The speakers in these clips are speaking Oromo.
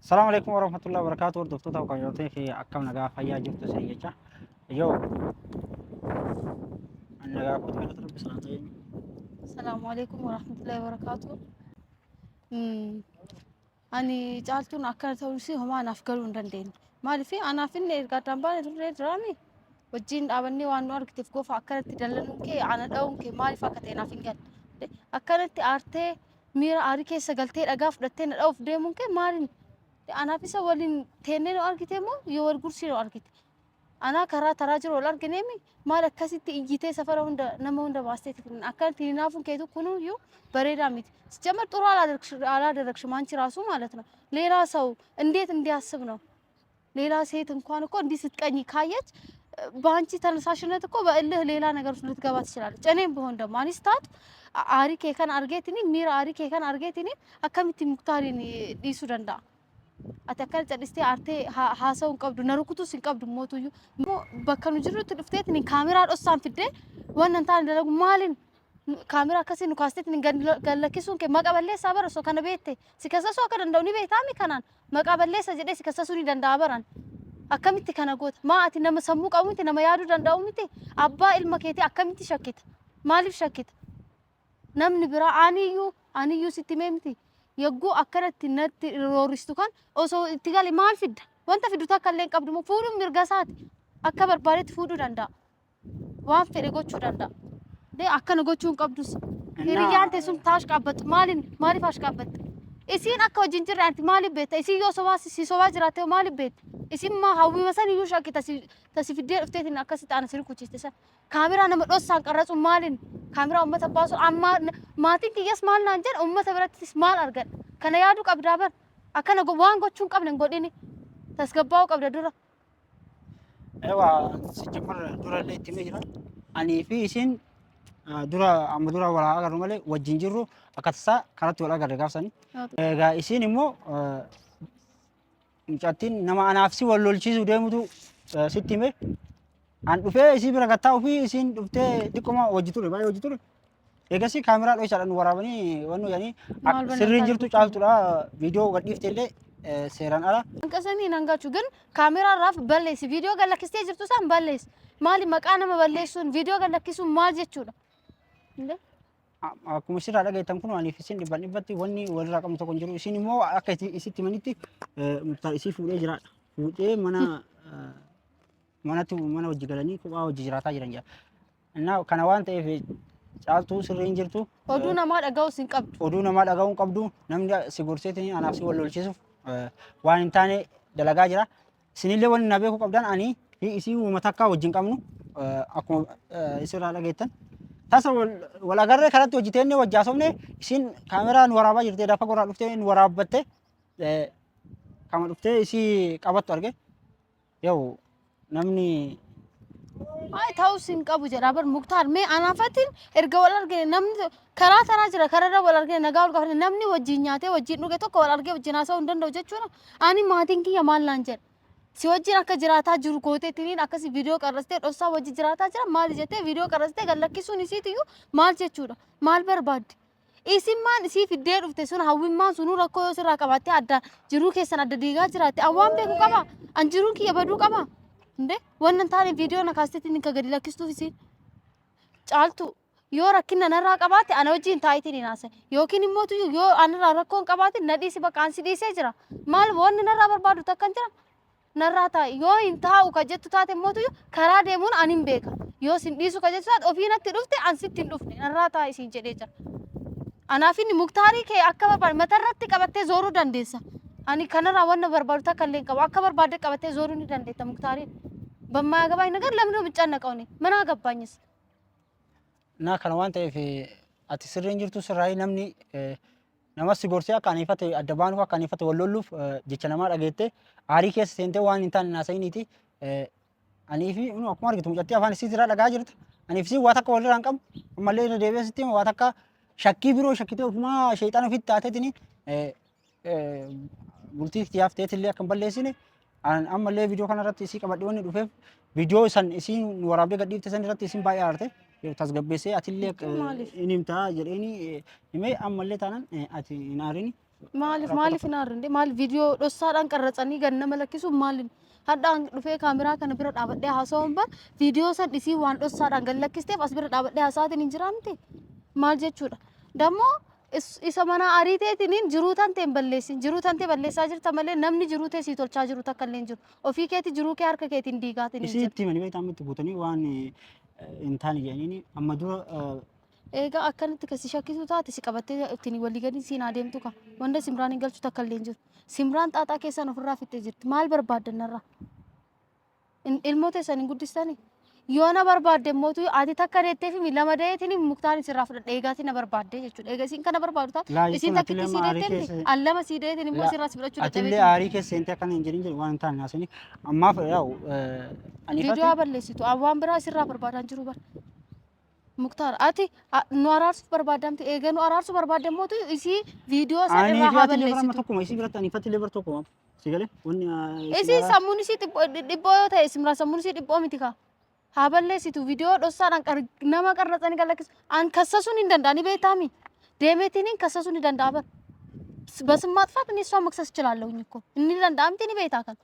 Assalamualaikum warahmatullahi wabarakatuh. Hordoftoota kabajamtoota fi akkam nagaa fayyaa jirtu isin jecha. Yoo ani nagaa kootu galata rabbi sanaa ta'e. Assalamualaikum warahmatullahi wabarakatuh. Ani caaltuun akkana ta'uusi homaa anaaf galuu hin dandeenye. Maaliif anaaf inni erga addaan baane turre duraami wajjin dhaabannee waan nu argiteef gofa akkanatti dallanuun kee ana dha'uun kee maaliif akka ta'e naaf hin galle. Akkanatti aartee miira aarii keessa galtee dhagaa fudhattee na dha'uuf deemuun kee maaliin anaaf isa waliin teennee nu argite moo yoo wal gursii nu argite. Ana karaa taraa jiru wal argineemi maal akkasitti iyyitee safara hunda nama hunda baastee akkanatti hinaafuun keetu kunuyyuu bareedaa miti. ሲጀመር ጥሩ አላደረግሽም አንቺ ራሱ ማለት ነው። ሌላ ሰው እንዴት እንዲያስብ ነው? ሌላ ሴት እንኳን እኮ እንዲህ ስትቀኝ ካየች በአንቺ ተነሳሽነት እኮ በእልህ ሌላ ነገር ውስጥ ልትገባ ትችላለች። እኔም ብሆን ደግሞ አኒስታት አሪ ኬከን አርጌትኒ ሚራ አሪ ኬከን አርጌትኒ አከሚቲ ሙክታሪን ዲሱ ደንዳ አተከል ጨድስቴ አርቴ ሀሰውን ቀብዱ ነሩኩቱ ሲንቀብዱ ሞቱዩ በከኑ ጅሩት ድፍቴትኒ ካሜራ ዶሳን ፍዴ ወነንታ እንደለጉ ማሊን ካሜራ ከሲኑ ካስቴትኒ ገለኪሱን ከ መቀበሌሳ በረሶ ከነ ቤቴ ሲከሰሱ አከ ደንዳውኒ ቤታሚ ከናን መቀበሌሳ ጀዴ ሲከሰሱኒ ደንዳ በራን akkamitti kana goota maati nama sammuu qabu miti nama yaaduu danda'u miti abbaa ilma keetii akkamitti shakkita maaliif shakkita namni biraa aniyyuu sitti mee miti yagguu akkanatti natti rooristu kan osoo itti gale maal fidda wanta fiddu takka illee hin qabdu moo fuudhuun mirga isaati akka barbaadetti fuudhuu danda'a waan fedhe gochuu danda'a dee akkana gochuu hin qabdus hiriyyaan teessun taash qaabbattu maaliif ash qaabbatte isiin akka wajjin jirre anti maaliif beekta isiin yoo sobaa jiraatte maaliif beekta isin ma hawwi masan iyyuu shakkita tasi fiddee dhufteetiin akkasitti ana sirri kuchiste san kaameraa nama dhossaan qarratsu maaliin kaameraa uummata baasu amma maatiin kiyyas maal naan jedha uummata birattis maal argan kana yaaduu qabdaa bar akkana waan gochuun qabne hin godhini tasgabbaa'uu qabda dura. Ewa sijjimar dura illee itti jira. Ani fi isin amma dura wal agarru malee wajjin jirru akka tasaa kanatti wal agarre gaafsanii. Egaa isin immoo mucattiin nama anaaf si wal lolchiisuu deemutu sitti hime an dhufee isii bira gattaa ofii isiin dhuftee xiqquma hojii ture baay'ee hojii ture eegasii kaameraa dho'isaadhaan waraabanii wannu yaanii sirriin jirtu caaltuudha viidiyoo gadhiifte illee seeraan ala. Hanqasanii nangachu ግን ካሜራራፍ balleessi viidiyoo gallakkistee jirtu san balleessi maali maqaa nama balleessuun viidiyoo gallakkisuun maal jechuudha? Akkuma sirraa dhageettan kun ani isin dhibbatti wanni walirraa qabnu tokko hin jiru. Isin immoo akka isitti manitti murtaa isii fuudhee jiraadha. Fuudhee mana hojii galanii kophaa hojii jiraataa jiran jira. Innaa kana waan ta'eef caaltuu sirriin jirtu. Oduu namaa dhaga'uu sin qabdu. Oduu namaa dhaga'uu hin qabdu. Namni si gorseetiin anaaf si wal lolchiisuuf waan hin taane dalagaa jira. Isinillee wanni na beekuu qabdan ani isii uummata akka wajjin qabnu akkuma isirraa dhageettan. Tasa wal agarree kanatti hojjeteenye wajjaasofne isin kaameraan waraabaa jirtee dafa goraa dhuftee waraabbatte kama dhuftee isii qabattu arge yoo namni ay ta'uu sin qabu jedha bar muktaar mee anaafatiin erga wal argine namni karaa taraa jira karaarra wal argine nagaa wal qabne namni wajjin nyaatee wajjin dhuge tokko wal argee wajjin haasa'uu hin danda'u jechuudha ani maatiin kiyya maal naan jedha si wajjin akka jiraataa jiru gooteetiin akkasi viidiyoo qarrastee dhossaa wajjin jiraataa jira maal jettee viidiyoo qarrastee gallakkisuun isiitiyyuu maal jechuudha maal barbaadde isin maan isii fiddee dhufte sun hawwimmaan sunuu rakkoo yoo sirraa qabaattee adda jiruu keessan adda diigaa jiraatte awwaan beeku qaba an jiruun kiyya baduu qaba እንዴ ወነን ታኔ ቪዲዮ ነካስተቲን ከገዲ ለክስቱ ፊሲ ጫልቱ ዮ ረኪነ ነራ ቀባት አነ ወጂን ታይቲን ናሰ ዮኪን ሞቱ ዮ አንራ ረኮን ቀባት ነዲሲ በቃ አንሲ ዲሴ ጅራ ማል ወን ነራ በርባዱ ተከን ጅራ ነራታ ዮ ኢንታው ከጀቱ ታቴ ሞቱ ከራ ደሙን አኒም ቤካ ዮ ሲንዲሱ ከጀቱ ታት ኦፊነት ዱፍቴ አንሲቲን ዱፍኔ ነራታ ኢሲን ጀዴ ጅራ አናፊን ሙክታሪ ከ አከባባል መተረት ቀበቴ ዞሩ ደንዴሳ አኒ ከነራ ወነ በርባዱ ተከለን ቀባ አከባባል ቀበቴ ዞሩ ኒ ደንዴታ ሙክታሪ በማያገባኝ ነገር ለምን ነው ብቻነቀው እኔ ምን አገባኝስ እና kana waan ta'eef ati sirriin jirtu sirraa namni namas gorsee akka aniifate adda baanu akka aniifate wal lolluuf jecha namaa dhageette aarii keessa seentee waan hin taane naasa'iniiti anii fi akkuma argitu mucattii afaan isii jira dhagaa jirtu anii fi waa takka walirraa hin qabu ammallee irra deebi'ee sitti waa takka shakkii biroo shakkitee ofumaa sheexana ofitti taateetini bultii itti yaafteetillee akka hin balleessine ammallee viidiyoo kanarratti isii qabadhee wanni dhufeef viidiyoo san isiin waraabdee gadhiifte san irratti isiin baay'ee aarte tasgabbeessee atillee inni himtaa jedheeni himee ammallee taanaan ati hin aarini maaliif hin aarrinde maal viidiyoo dhossaadhaan qarratsanii ganna malakkisu maaliin haddaan dhufee kaameraa kana bira dhaabadhee haasawuun bar viidiyoo san isii waan dhossaadhaan gallakkisteef as bira dhaabadhee haasaatiin hin jiraamte maal jechuudha dammoo isa mana ariiteetiin jiruu tantee hin balleessin jiruu tantee balleessaa jirta malee namni jiruu tee sii tolchaa jiru takka illee hin jiru ofii keeti jiruu kee harka keetiin diigaatiin hin Isi jiru. itti mani beektaa itti buutanii waan hin taane jedhanii amma dura Egaa akkanatti kasi shakkisu taate si qabattee ittiin walii gadi siin adeemtu ka wanda Simraan hin galchu takka illee hin jiru. Simraan xaaxaa keessan ofirraa fittee jirti maal barbaaddan narraa? Ilmoo teessan hin guddistanii? Yoo na barbaadde mootu ati takka deettee fi lama deetiin muktaan sirraa fudhadha eegaati na barbaadde jechuudha. Egaa isin kana barbaadu taate isin takkitti si deettee allama si deetiin immoo sirraa si fudhachuu ati illee aarii keessa seentee akkana hin jedhin jedhu waan hin taane naasanii ammaaf yaa'u Viidiyoo balleessitu waan biraa sirraa barbaadan jiru bara. Muktaar ati nu araarsuuf barbaadamte eega nu araarsuuf barbaadde mootu isii viidiyoo sana irraa haa balleessitu. tokkuma isii biratti ani fatti illee bar tokkuma si galee wanni Isii sammuun isii dhibboo yoo ta'e Simraan sammuun isii dhibboo miti kaa. Haa balleessitu viidiyoo dhossaadhaan nama qarratsanii gallakkisu an kassasuun hin danda'ani beektaami deemeetiin kassasuun hin danda'a bara. በስም ማጥፋት እኔ እሷን መክሰስ እችላለሁኝ እኮ እኒ danda'a miti ni beektaa kan.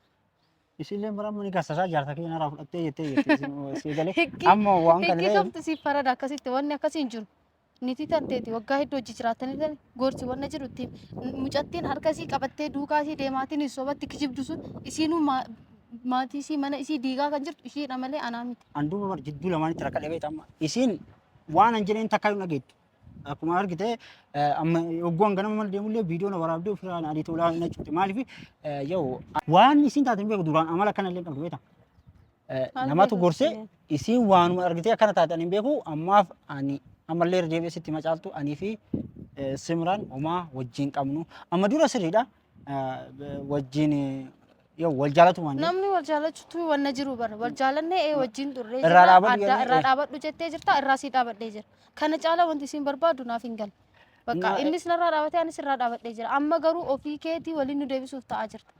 Isillee bara mani gassasaa jaarsa keenya irraa fudhattee jettee si galee amma waan kana Hiikii kamtu siif farada akkasitti wanni akkasii hin jiru. Nitii tanteeti waggaa hedduu hojii jiraatanii tani gorsi wanna jiru itti mucattiin harka isii qabattee duukaa isii deemaatiin sobatti kijibdu sun isiinuu maatii isii mana isii diigaa kan jirtu ishiidha malee anaa miti. Anduuba bar jidduu lamaanitti rakka dhabee amma isiin waan an jedheen takka na geettu. Akkuma argite amma oggoon ganama mal deemullee viidiyoo na waraabdee ofirraa adii tolaa na cufte maaliif yoo waan isin taate beeku duraan amala kana illee qabdu beekta. Namatu gorsee isin waanuma argitee akkana taate ani beeku ammaaf ani ammallee deebi'ee sitti macaaltu anii fi Simraan homaa wajjin qabnu amma dura sirriidha wajjin yoo wal jaalatu waan Namni wal jaalachuutu wanna jiru bara wal jaalannee wajjin turree Irraa jira dhaabadhu adda jedhanii, irraa dhaabadhu jettee jirta irraa sii dhaabadhee jira. Kana caala wanti isin barbaadu naaf hin galle. Bakka innis narraa dhaabatee anis irraa dhaabadhee jira. Amma garuu ofii keetii waliin nu deebisuuf ta'aa jirta.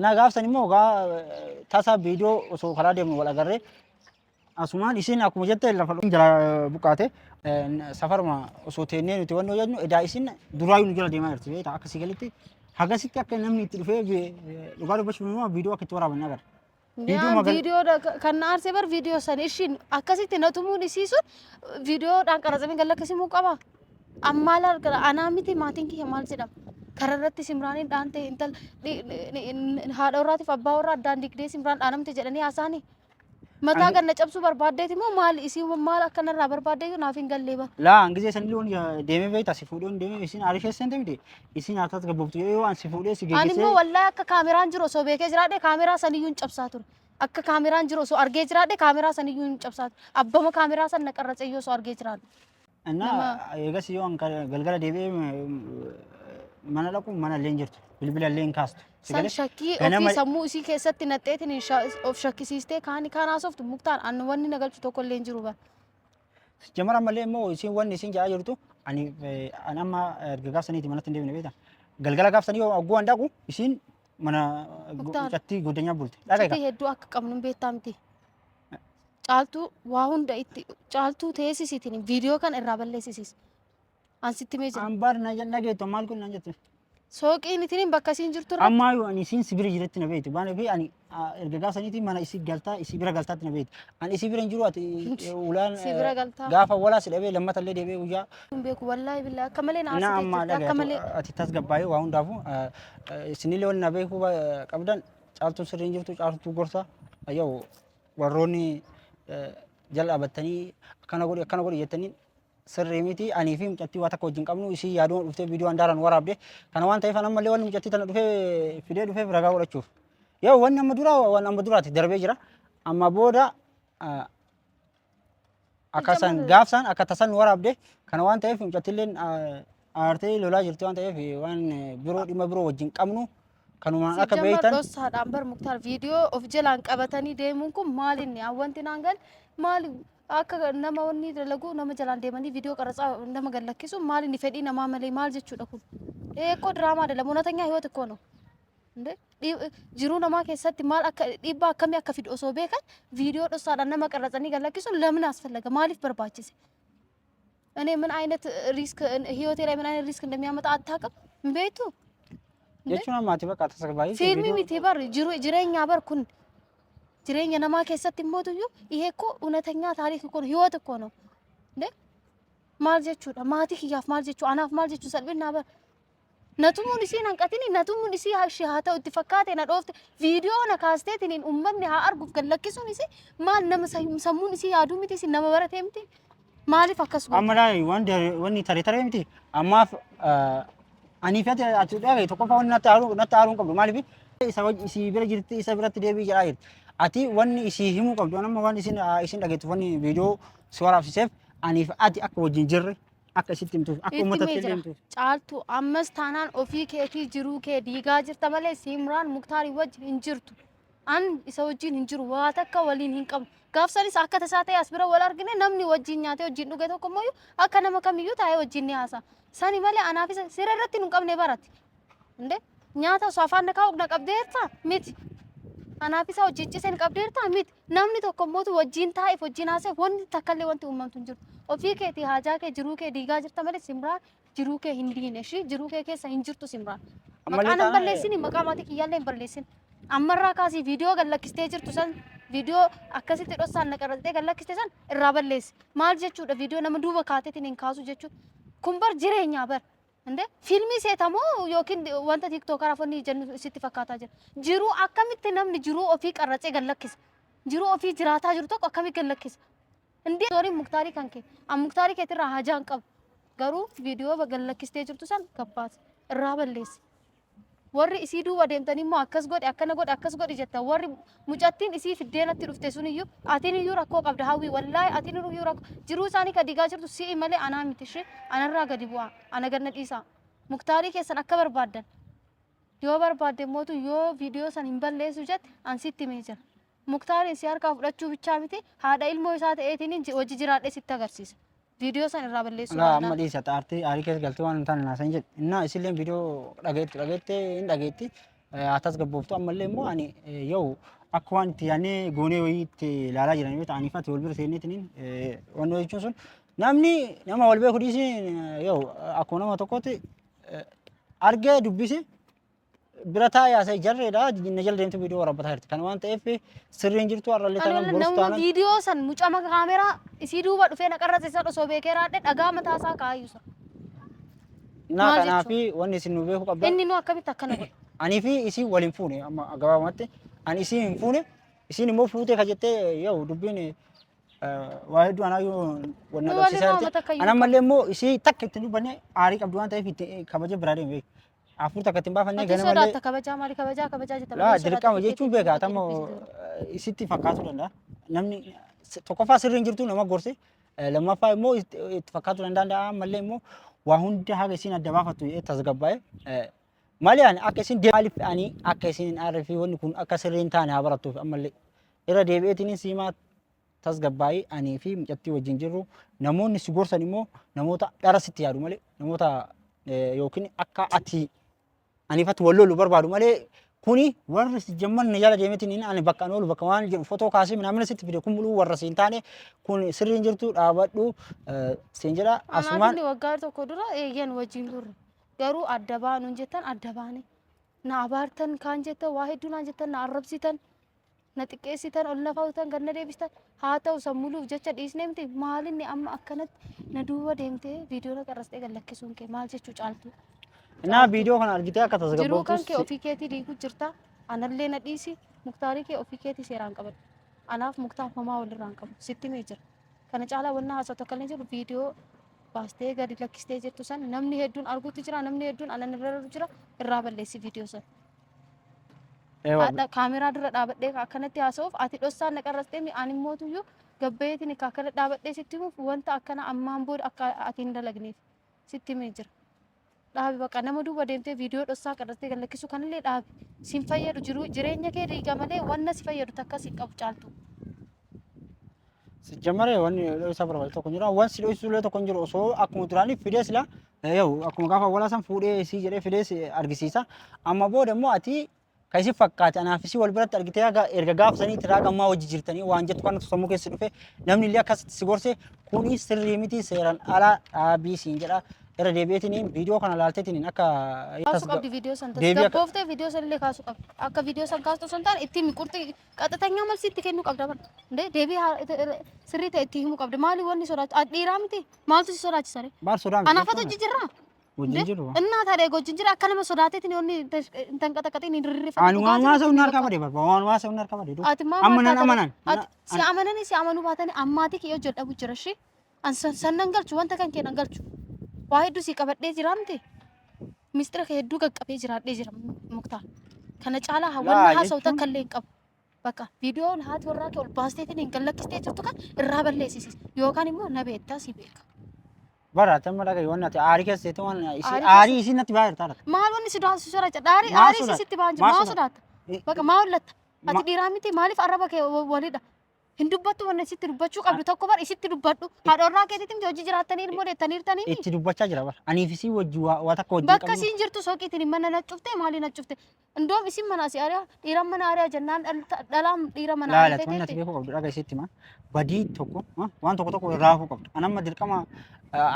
Na gaafsan immoo gaa tasa viidiyoo osoo karaa deemnu wal agarree asumaan isin akkuma jette lafa jala buqqaate safaruma osoo teennee nuti wanni hojjennu edaa isin duraayyuu nu jala deemaa jirti beekta akkasii galitti hagasitti akka namni itti dhufee dhugaa dubbachuun immoo viidiyoo akka itti waraaban ni agarra. Viidiyoo kan na aarsee bar viidiyoo sana ishiin akkasitti na tumuun isiisuun viidiyoodhaan qaratsamee gallakkisimuu qaba. Ammaa laal anaa miti maatiin kiyya maal jedhama. Karaa irratti Simraaniin dhaantee haadha warraatiif abbaa warraa addaan digdee Simraan dhaanamte jedhanii haasaanii. Mataa ganna cabsuu barbaaddeeti moo maal isii maal akka narraa barbaaddeetu naaf hin gallee bara. Laa angizee san illee deemee beekta si fuudhee deemee isin aarii keessan deemte isin harkatti gabbabtu yoo an si fuudhee si Ani geessee immoo wallaahi akka kaameraan jiru osoo beekee jiraadhe kaameraa saniyyuu hin cabsaa ture. Akka kaameraan jiru osoo argee jiraadhe kaameraa saniyyuu hin cabsaa ture. Abbama kaameraa san na qarratse iyyuu osoo argee jiraadhe. እና eegas yoo an galgala deebi'ee mana dhaqu mana illee hin jirtu bilbila illee hin kaastu. San shakkii ofii sammuu isii keessatti naqxeetiin of shakkisiistee kaani kanaasoftu muktaan annu wanni na galchu tokko illee hin jiru bara. Jamara malee immoo isin wanni isin jaa jirtu ani amma erga gaafsaniiti manatti hin deebine beekta. Galgala gaaftanii yoo agguu an dhaqu isin mana mucattii goddanyaa bulte. Cittii hedduu akka qabnu beektaa miti. Caaltuu waa hunda itti caaltuu teessisiitiin viidiyoo kan irraa balleessisis. Ansitti mee jira. Ambaar na dhageettu maal kun naan jette. Sooqiin ittiin bakka isiin jirtu irra. Amma yoo ani isin sibira jiretti na beektu baana fi ani erga gaafsaniiti mana isi galtaa isi bira galtaatti na beektu. Ani isi bira hin jiru ati ulaan Sibira galtaa. gaafa walaa si dhabee lammata illee deebi'ee guyyaa. Hin beeku wallaahi billaa akka malee Na amma naasite akka malee. dhagaatu ati tas gabbaayee waa hundaafu isinillee wanni na beekuu qabdan caaltuun sirrii hin jirtu caaltuu gorsa yoo warroonni jala dhaabattanii akkana godhi jettanii sirrii miti anii fi mucattii waa takka wajjin qabnu isii yaaduun dhuftee viidiyoo handaaraan waraabde kana waan ta'eef ammallee wanni mucattii tana dhufee fidee dhufeef ragaa godhachuuf yoo wanni amma duraati darbee jira amma booda akkasan gaafsan akka tasan waraabde kana waan ta'eef mucattiilleen aartee lolaa jirti waan ta'eef waan biroo dhimma biroo wajjin qabnu kanumaan akka beektan. Dhossaadhaan bar muktaar viidiyoo of jalaan qabatanii deemuun kun maal inni wanti naan gal maali akka nama wanni dalagu nama jalaan deemanii viidiyoo qaratsaa nama gallakkisu maal inni fedhii namaa malee maal jechuudha kun. Eekkoo diraamaa dalamu unatanyaa hiyoota koo no. Jiruu namaa keessatti maal akka dhiibbaa akkamii akka fidu osoo beekan viidiyoo dhossaadhaan nama qaratsanii gallakkisuun lamni asfallaga maaliif barbaachise? እኔ ምን አይነት ሪስክ ህይወቴ ላይ ምን አይነት ሪስክ እንደሚያመጣ አታውቅም። Hin beektu? jechuun ammaati bakka tasgabbaa'ii Fiilmii miti bar jireenyaa bar kun jireenya namaa keessatti immoo tuyyuu ይሄ እኮ እውነተኛ ታሪክ እኮ ነው ህይወት እኮ ነው እንዴ maal jechuudha maatii kiyyaaf maal jechuu anaaf maal jechuu salphinaa bar natumuun isiin hanqatini natumuun isii hashii haa ta'u itti fakkaate na dhoofte viidiyoo na kaasteetiniin uummanni haa arguuf gallakkisuun isii maal nama sammuun isii yaaduu miti isin nama baratee miti maaliif akkas godhu amma dai wanni taree miti ammaaf ani fi ati dhagaye tokkoffaa wanni natti aaruun qabdu maaliif isa isii bira jirti isa biratti deebii jedhaa jirti ati wanni isii himuu qabdu amma wanni isin dhageettu wanni viidiyoo si waraabsiseef aniif ati akka wajjin jirre akka isitti himtuuf akka uummatatti illee himtuuf. Caaltu ammas taanaan ofii keetii jiruu kee diigaa jirta malee Simraan Muktaarii wajjin hin jirtu. An isa wajjin hin jiru waa takka waliin hin qabu. Gaafsanis akka tasaa ta'e as bira wal argine namni wajjin nyaatee wajjin dhuge tokko immoo akka nama kamiyyuu taa'ee wajjin ni haasa. Sani malee anaaf isa siree irratti nu qabne barate. Inde nyaata osoo afaan na kaa'u na qabdeerta miti. Anaaf isa hojii ciiseen qabdeerta miti. Namni tokko immoo wajjin taa'eef wajjin haaseef wanti takkallee wanti uumamtu hin jiru. Ofii keetii haajaa kee jiruu kee diigaa jirta malee Simraan jiruu kee hin diine shi jiruu kee keessa hin jirtu Simraan. Maqaan hin balleessini maqaa maatii kiyyaallee hin balleessin. Ammarraa kaasii viidiyoo gallakkistee jirtu san viidiyoo akkasitti dhossaan naqarratee gallakkistee san irraa balleessi. Maal jechuudha viidiyoo nama duuba kaateetiin hin kaasu jechuudha. Kun bar jireenyaa bar. Inde fiilmii seetamoo yookiin wanta tiktookaraa fonni jennu sitti fakkaataa jira. Jiruu akkamitti namni jiruu ofii qarratsee gallakkisa. Jiruu ofii jiraataa jiru tokko akkamitti gallakkisa. Inde sooriin Muktaarii kan kee Muktaarii keetirraa hajaa hin qabu. Garuu viidiyoo gallakkistee jirtu san gabbaas irraa balleessi. Warri isii duuba deemtanii immoo akkas godhe akkana godhe akkas godhe jetta warri mucattiin isii fiddeenatti dhufte sun iyyuu atiin iyyuu rakkoo qabda hawwii wallaahi atiin iyyuu rakkoo jiruu isaanii ka diigaa jirtu si'i malee anaa miti ishee anarraa gadi bu'aa ana ganna dhiisaa Muktaarii keessan akka barbaaddan yoo barbaadde mootu yoo viidiyoo san hin balleessu jette ansitti himee jira Muktaariin si harkaa fudhachuu bichaa miti haadha ilmoo isaa ta'eetiin hojii jiraadhee sitti agarsiisa. Video san irraa balleessu. Laa amma dhiisa xaartii aarii keessa galtee waan hin taane naasan jedhe. Innaa isilleen viidiyoo dhageettee hin dhageetti atas gabbooftu ammallee immoo ani yoo akka waan itti yaannee goonee wayii itti ilaalaa jiran yoo ta'aniif ati wal bira seenneetiin wanni jechuun sun namni nama wal beeku dhiisiin yoo akkuma nama tokkotti argee dubbise bira taa'ee jarreedha na jala deemte viidiyoo waraabbataa jirti. Kan waan ta'eef sirriin jirtu har'allee taanaan borus taanaan. Namni viidiyoo san mucama kaameraa isii duuba dhufee naqarratti isa osoo beekee raadhe dhagaa mataa isaa kaayyu sana. Naa kanaafi wanni isin nu beeku qabda. Inni nu akkamitti akkana godhe.Anii fi isin waliin fuune amma gabaabumatti ani isin hin fuune isin immoo fuutee ka jettee yoo dubbiin waa hedduu anaa yoo wanna qabsiisaa jirti. Anammallee immoo isii takka itti dubbanne aarii qabdu waan ta'eef itti kabaja biraa deemu beeku. Afur takka ittiin baafannee gana malee. Ati kabajaa maali kabajaa jetta. Laa dirqama jechuun beekaa tammo isitti fakkaatu danda'a. Namni tokkoffaa sirriin jirtu nama gorse lammaffaa immoo itti fakkaatu danda'a ammallee immoo waa hunda haga isin adda baafattu tasgabbaa'ee malee ani akka isin maaliif ani akka isin aarrii fi wanni kun akka sirriin taane haa barattuuf ammallee irra deebi'eetiin siimaa tasgabbaa'ee anii fi mucattii wajjin jirru namoonni si gorsan immoo namoota dhara sitti yaadu malee namoota yookiin akka ati anifatti wal lolu barbaadu malee kuni warri jamman jala deemeetiin ani bakka oolu bakka waan jedhu footoo kaasee namni sitti fide kun muluu warra siin taane kun sirriin jirtu dhaabadhu siin jedha asumaan. Ani waggaa tokko dura eeyyan wajjin turre garuu adda baanuun jettan adda baane na abaartan kaan jettan waa hedduu naan jettan na arrabsitan na xiqqeessitan ol na faawutan ganna deebistan haa ta'u sammuluuf jecha dhiisnee miti maalinni amma akkanatti na duuba deemtee viidiyoo na qarrastee gallakkisuun kee maal jechuu caaltu. Naa viidiyoo kana argitee akka tasgabbaa'uuf. Jiruu kan kee ofii keetii diiguu jirta. Anallee na dhiisi. Muktaarii kee ofii keetii seeraan qabadhu. Anaaf Muktaar homaa walirraan qabu. Sitti mee jira. Kana caalaa wanna haasa'u tokko illee jiru viidiyoo baastee gadi lakkistee jirtu san namni hedduun arguutti jira namni hedduun anan irra jira irraa balleessi viidiyoo san. Kaameraa dura dhaabadhee akkanatti haasa'uuf ati dhossaan naqarrastee ani mootuyyuu gabbeetiin akkana dhaabadhee sitti himuuf wanta akkana ammaan booda akka ati hin dalagneef sitti mee jira. Dhaabi bakka nama duuba deemtee viidiyoo dhossaa qarrastee gallakkisu kanallee dhaabi. Sin fayyadu jireenya kee dhiiga malee wanna si fayyadu takka si qabu caaltu. Jammaree wanni isa barbaadu tokko jira wansi dho'isullee tokko jiru osoo akkuma duraanii fidee sila yoo akkuma gaafa walaasan fuudhee isii jedhee fidee argisiisa. Amma booda immoo ati kan isin fakkaate anaaf isii wal biratti argitee erga gaafsanii tiraa gammaa hojii jirtanii waan jettu kan sammuu keessa dhufe namni illee akkasitti si gorse kuni sirrii miti seeraan alaa dhaabii siin jedha. irra deebi'eetiin viidiyoo kana laalteetiin akka Kaasu qabdi viidiyoo san deebi'a tasgabbooftee viidiyoo san illee kaasu qabdi. Akka viidiyoo san kaastu sun taane itti miqurti qaxxatanya malsi itti kennuu qabda bara. Deebii sirrii ta'e itti himuu qabda. Maali wanni sodaachisu? Dhiiraa miti. Maaltu si sodaachisa ree? maal sodaa Anaafatu hojii jirraa? wajjin jiru. Innaa taadhee hojii jira akka nama sodaateetiin wanni tan qaxaqaxiin hin rirrifamu. Ani waan waa sabni harkaa badee barba waan waa sabni harkaa badee. Ati maa Amanan amanan. si amananii si amanuu baatanii ammaatii kiyyoo jedhamu jira shi. An sannan galchu wanta kan kennan galchu. Waa hedduu si qabadhee jira miti. Mistira kee hedduu qaqqabee jiraadhee jira muktaa. Kana caalaa hawwanna haasawta kan leen qabu. Bakka viidiyoon haati warraa kee ol baasteetiin hin gallakkistee jirtu kan irraa balleessisis yookaan immoo na beektaa si beeka. Bara tamma dhagaa yoon ati aarii keessatti waan aarii isin natti baay'ee taara. Maal wanni si doonsu sora jedhaari aarii sitti baan jiru maa sodaata. Bakka maa hollatta. Ati dhiiraa miti maaliif arraba kee walidha. Hin dubbattu wanna isitti dubbachuu qabdu tokko bar isitti dubbadhu. Haadha warraa keetiitti miti hojii jiraattanii ilmoo deettaniirtanii. Itti dubbachaa jira bara. Anii fi si wajji waa takka wajjin Bakka siin jirtu sooqiitiin mana na cuftee maali na cufte. Indoom isin mana si ariyaa dhiira mana ariyaa jennaan dhalaan dhiira mana ariyaa laalatu wanni ati beekuu qabdu dhagaa isitti maa badii tokko waan tokko raafuu qabdu. Anamma dirqama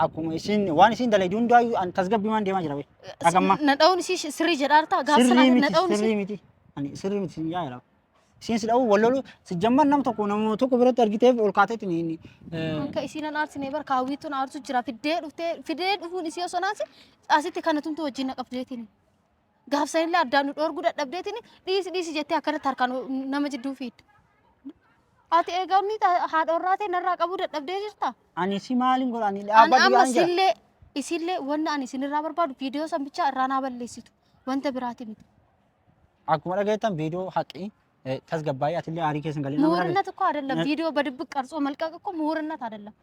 akkuma isin waan isin dalagdu hundaayyuu an tasgabbii maan deemaa jira bee. Dhagamma. Na dha'uun isii sirrii jedhaartaa gaafsa na dha'uun isii. Sirrii miti. Ani sirrii miti sin yaa'e Siin si dha'uu wallolu si jamman nama tokko biratti argiteef ol kaateetiin Akka isiin an aarsine bar kaawwiituun aarsu jira fidee dhufuun isii osoo naasi asitti kanatumtu wajjin na qabdeetiin. Gaafsanillee addaan nu dhoorguu dadhabdeetiin dhiisi jettee akkanatti harkaan nama jidduu fiidda. Ati eegamni haadha warraa ta'e narraa qabuu dadhabdee jirta. ani si maaliin godha ani Ani dhaabbadhu amma waan jira. isillee wanna ani isinirraa barbaadu viidiyoo san bichaa irraa naa balleessitu. Wanta biraati miti. Akkuma dhageettan viidiyoo haqii tasgabbaa'ee atillee aarii keessa hin galee nama ምሁርነት እኮ አይደለም ቪዲዮ በድብቅ ቀርጾ መልቀቅ እኮ ምሁርነት አይደለም።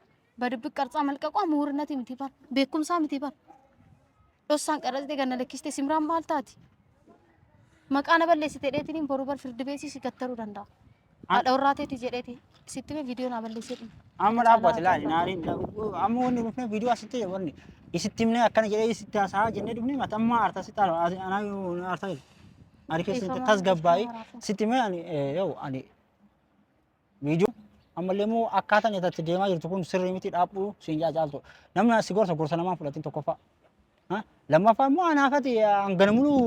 በድብቅ ቀርጻ መልቀቋ ምሁርነት ይምትባል ቤኩምሳ ምትባል ዶሳን ቀረጽ ገነ ለኪስቴ ሲምራን ባልታቲ መቃነ በለሲቴ ዴቲኒን ቦሩበር ፍርድ ቤት ሲከተሩ ደንዳ አደውራቴቲ ጀዴቲ ሲትበ ቪዲዮን አበለሲት amma dhaabbate laali naariin amma wanni dhufne viidiyoo asitti wanni isitti himne akkana jedhee isitti haasaa jennee dhufne matammaa aartaa sitti anaa aartaa jedhu aarii keessa tasgabbaa'ee sitti himee ani yoo ani viidiyoo ammallee immoo akkaataan itti deemaa jirtu kun sirrii miti dhaabbuu siin jaaltu namni si gorsa namaan fudhatiin tokkoffaa. Lammaffaa immoo anaafati hanganamuu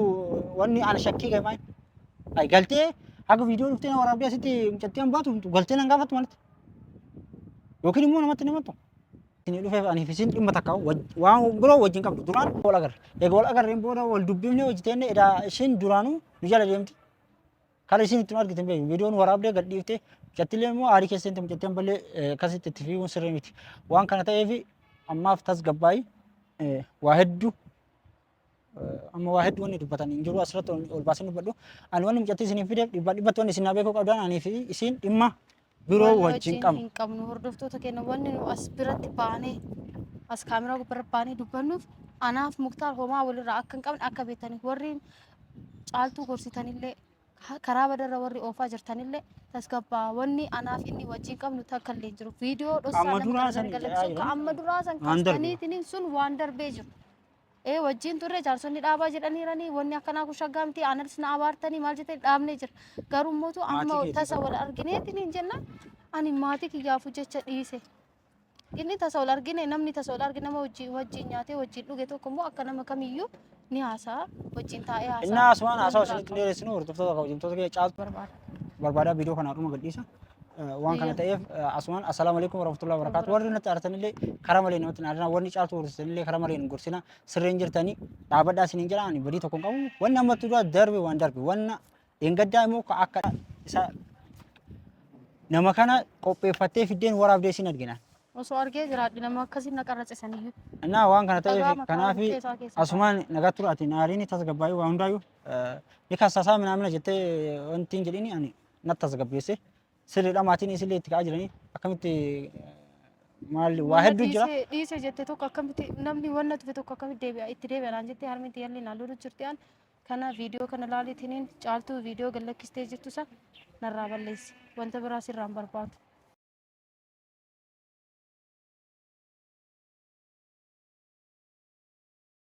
wanni ana shakkii gamaa galtee akka viidiyoo dhuftee na waraabdee asitti mucattii hambaatu galtee nan gaafatu malatti. Yookiin immoo namatti namatti. Inni dhufee ani fisin dhimma takka waan biroo wajjin qabdu duraan wal agarre. Egaa wal agarreen booda wal dubbifne hojjetenne edaa isheen duraanuu nu jala deemti. Kala isin itti argitan beeku viidiyoon waraabdee gad dhiiftee mucattiilee immoo aarii keessatti mucattii hamballee akkasitti itti fiiguun sirrii miti. Waan kana ta'eef ammaaf tasgabbaa'ii waa hedduu amma waa hedduu wanni dubbatan hin jiru asirratti ol baasanii dubbadhu. Ani wanni mucattii isiniif fideef dhibbatti wanni isin beekuu qabdan ani fi isin dhimma biroo wajjin qabnu hordoftoota keenya wanni nu as biratti baanee as kaameraa gubbaarra baanee dubbannuuf anaaf muktaar homaa walirraa akka hin qabne akka beektaniif warri caaltuu gorsitanillee karaa badarra warri oofaa jirtanillee tasgabbaa wanni anaaf inni wajjin qabnu takka illee jiru viidiyoo dhossaa amma duraa san kaastaniitiin sun waan darbee jiru. Wajjin turre jaarsonni dhaabaa jedhaniiranii wanni akkanaa kun shaggaa miti anas na abaartanii maal jettee dhaabnee jira. Garuu mootu amma tasa wal argineetiin hin jenna ani maatii kiyyaafu jecha dhiise. Inni tasa wal argine namni tasa wal argine nama wajjin nyaatee wajjin dhuge tokko immoo akka nama kamiyyuu ni haasa'a wajjin taa'ee haasa'a. Inni haasawaan haasawa isinitti dheeressinu hordoftoota kabajamtoota kee caaltu barbaadaa viidiyoo kanaa dhuma gadhiisa. Waan kana ta'eef asumaan assalaamu alaikum warahmatullahi wabarakatuh warri natti aartanillee karaa malee namatti naadana warri caaltu gorsitanillee karaa malee hin gorsina sirriin jirtanii dhaabadhaa isiniin jira ani badii tokko hin qabu wanni ammatti dura darbe waan darbe wanna dheengaddaa immoo akka isa nama kana qopheeffattee fiddeen waraabdee isin argina. Osoo argee jiraadhi nama akkasii na qarracisaniyyuu. Innaa waan kana ta'eef kanaaf asumaan nagaa tura ati naariin tasgabbaa'ee waa hundaayyuu ni kassaasaa minaamina jettee wanti hin jedhini ani natti tasgabbeesse. Sirriidha maatiin isillee itti ka'aa jiranii akkamitti maali waa hedduu jira. Dhiise jettee tokko akkamitti namni wanna tufe tokko akkamitti deebi'a itti deebi'anaan jettee harmatti yaalli naalluu jirti aan kana viidiyoo kana laaliitiniin caaltuu viidiyoo gallakkistee jirtu san narraa balleessi wanta biraa sirraan barbaadu.